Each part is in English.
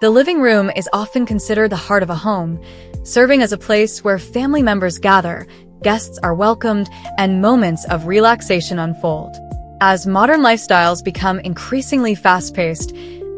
The living room is often considered the heart of a home, serving as a place where family members gather, guests are welcomed, and moments of relaxation unfold. As modern lifestyles become increasingly fast-paced,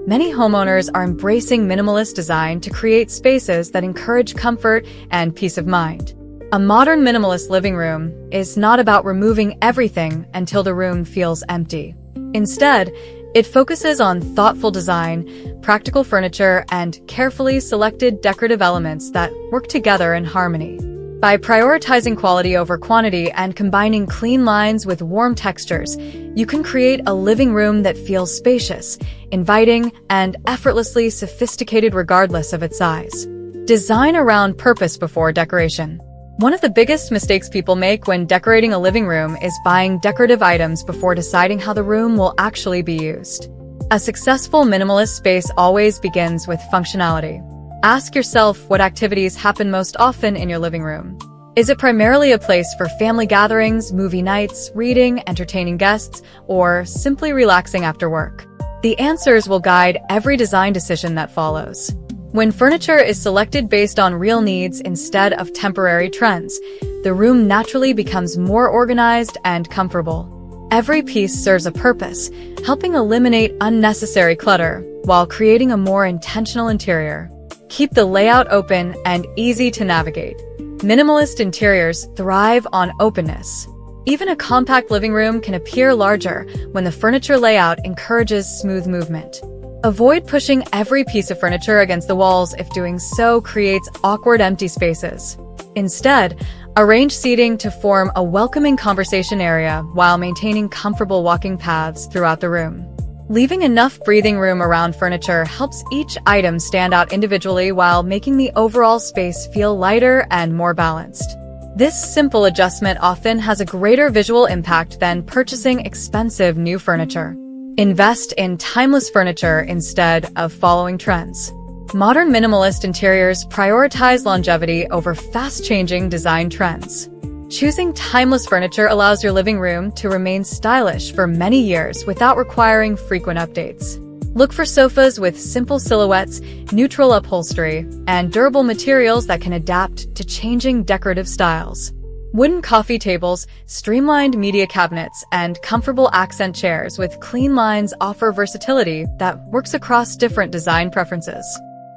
many homeowners are embracing minimalist design to create spaces that encourage comfort and peace of mind. A modern minimalist living room is not about removing everything until the room feels empty. Instead, it focuses on thoughtful design, practical furniture, and carefully selected decorative elements that work together in harmony. By prioritizing quality over quantity and combining clean lines with warm textures, you can create a living room that feels spacious, inviting, and effortlessly sophisticated regardless of its size. Design around purpose before decoration. One of the biggest mistakes people make when decorating a living room is buying decorative items before deciding how the room will actually be used. A successful minimalist space always begins with functionality. Ask yourself what activities happen most often in your living room. Is it primarily a place for family gatherings, movie nights, reading, entertaining guests, or simply relaxing after work? The answers will guide every design decision that follows. When furniture is selected based on real needs instead of temporary trends, the room naturally becomes more organized and comfortable. Every piece serves a purpose, helping eliminate unnecessary clutter while creating a more intentional interior. Keep the layout open and easy to navigate. Minimalist interiors thrive on openness. Even a compact living room can appear larger when the furniture layout encourages smooth movement. Avoid pushing every piece of furniture against the walls if doing so creates awkward empty spaces. Instead, arrange seating to form a welcoming conversation area while maintaining comfortable walking paths throughout the room. Leaving enough breathing room around furniture helps each item stand out individually while making the overall space feel lighter and more balanced. This simple adjustment often has a greater visual impact than purchasing expensive new furniture. Invest in timeless furniture instead of following trends. Modern minimalist interiors prioritize longevity over fast-changing design trends. Choosing timeless furniture allows your living room to remain stylish for many years without requiring frequent updates. Look for sofas with simple silhouettes, neutral upholstery, and durable materials that can adapt to changing decorative styles. Wooden coffee tables, streamlined media cabinets, and comfortable accent chairs with clean lines offer versatility that works across different design preferences.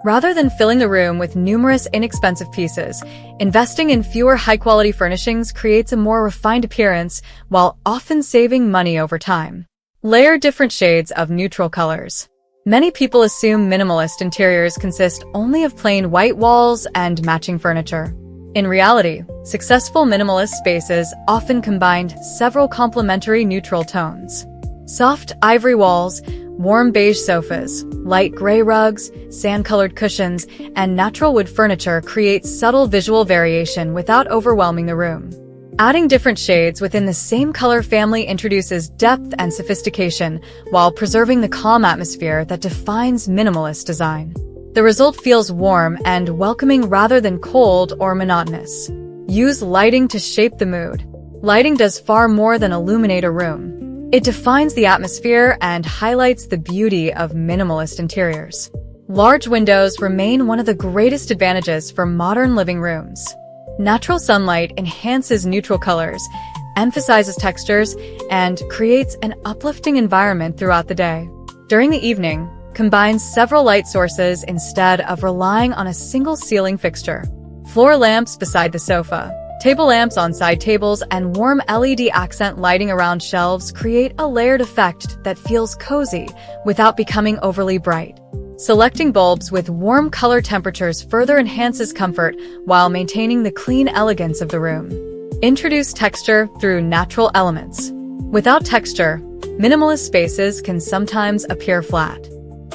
Rather than filling the room with numerous inexpensive pieces, investing in fewer high-quality furnishings creates a more refined appearance while often saving money over time. Layer different shades of neutral colors. Many people assume minimalist interiors consist only of plain white walls and matching furniture. In reality, successful minimalist spaces often combine several complementary neutral tones. Soft ivory walls, warm beige sofas, light gray rugs, sand-colored cushions, and natural wood furniture create subtle visual variation without overwhelming the room. Adding different shades within the same color family introduces depth and sophistication while preserving the calm atmosphere that defines minimalist design. The result feels warm and welcoming rather than cold or monotonous. Use lighting to shape the mood. Lighting does far more than illuminate a room. It defines the atmosphere and highlights the beauty of minimalist interiors. Large windows remain one of the greatest advantages for modern living rooms. Natural sunlight enhances neutral colors, emphasizes textures, and creates an uplifting environment throughout the day. During the evening, combine several light sources instead of relying on a single ceiling fixture. Floor lamps beside the sofa, table lamps on side tables, and warm LED accent lighting around shelves create a layered effect that feels cozy without becoming overly bright. Selecting bulbs with warm color temperatures further enhances comfort while maintaining the clean elegance of the room. Introduce texture through natural elements. Without texture, minimalist spaces can sometimes appear flat.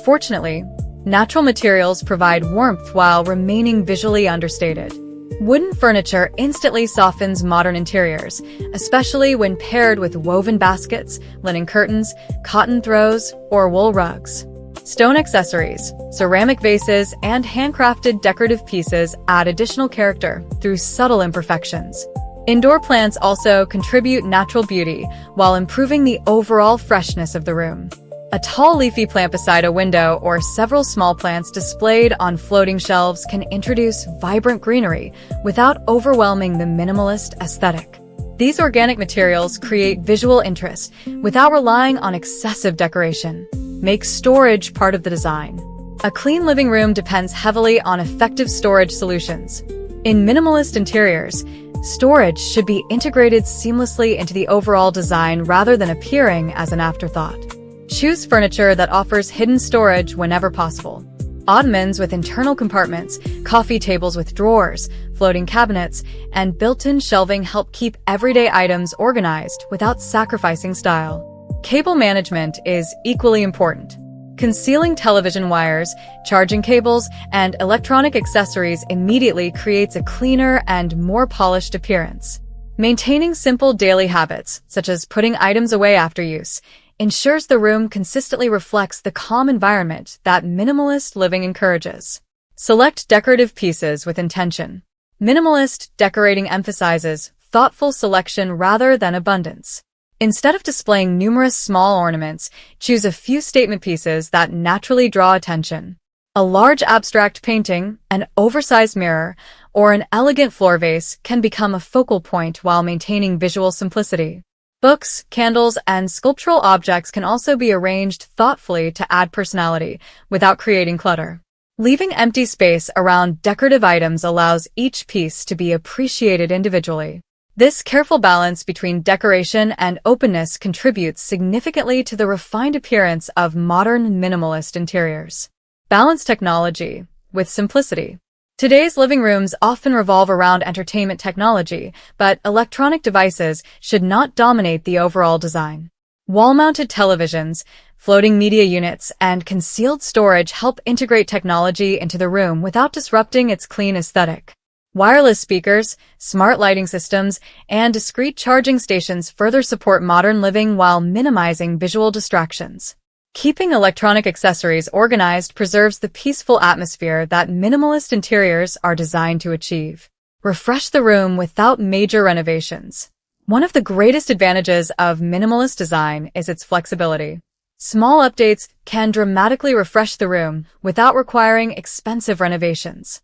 Fortunately, natural materials provide warmth while remaining visually understated. Wooden furniture instantly softens modern interiors, especially when paired with woven baskets, linen curtains, cotton throws, or wool rugs. Stone accessories, ceramic vases, and handcrafted decorative pieces add additional character through subtle imperfections. Indoor plants also contribute natural beauty while improving the overall freshness of the room. A tall leafy plant beside a window or several small plants displayed on floating shelves can introduce vibrant greenery without overwhelming the minimalist aesthetic. These organic materials create visual interest without relying on excessive decoration. Make storage part of the design. A clean living room depends heavily on effective storage solutions. In minimalist interiors, storage should be integrated seamlessly into the overall design rather than appearing as an afterthought. Choose furniture that offers hidden storage whenever possible. Ottomans with internal compartments, coffee tables with drawers, floating cabinets, and built-in shelving help keep everyday items organized without sacrificing style. Cable management is equally important. Concealing television wires, charging cables, and electronic accessories immediately creates a cleaner and more polished appearance. Maintaining simple daily habits, such as putting items away after use, ensures the room consistently reflects the calm environment that minimalist living encourages. Select decorative pieces with intention. Minimalist decorating emphasizes thoughtful selection rather than abundance. Instead of displaying numerous small ornaments, choose a few statement pieces that naturally draw attention. A large abstract painting, an oversized mirror, or an elegant floor vase can become a focal point while maintaining visual simplicity. Books, candles, and sculptural objects can also be arranged thoughtfully to add personality without creating clutter. Leaving empty space around decorative items allows each piece to be appreciated individually. This careful balance between decoration and openness contributes significantly to the refined appearance of modern minimalist interiors. Balance technology with simplicity. Today's living rooms often revolve around entertainment technology, but electronic devices should not dominate the overall design. Wall-mounted televisions, floating media units, and concealed storage help integrate technology into the room without disrupting its clean aesthetic. Wireless speakers, smart lighting systems, and discrete charging stations further support modern living while minimizing visual distractions. Keeping electronic accessories organized preserves the peaceful atmosphere that minimalist interiors are designed to achieve. Refresh the room without major renovations. One of the greatest advantages of minimalist design is its flexibility. Small updates can dramatically refresh the room without requiring expensive renovations.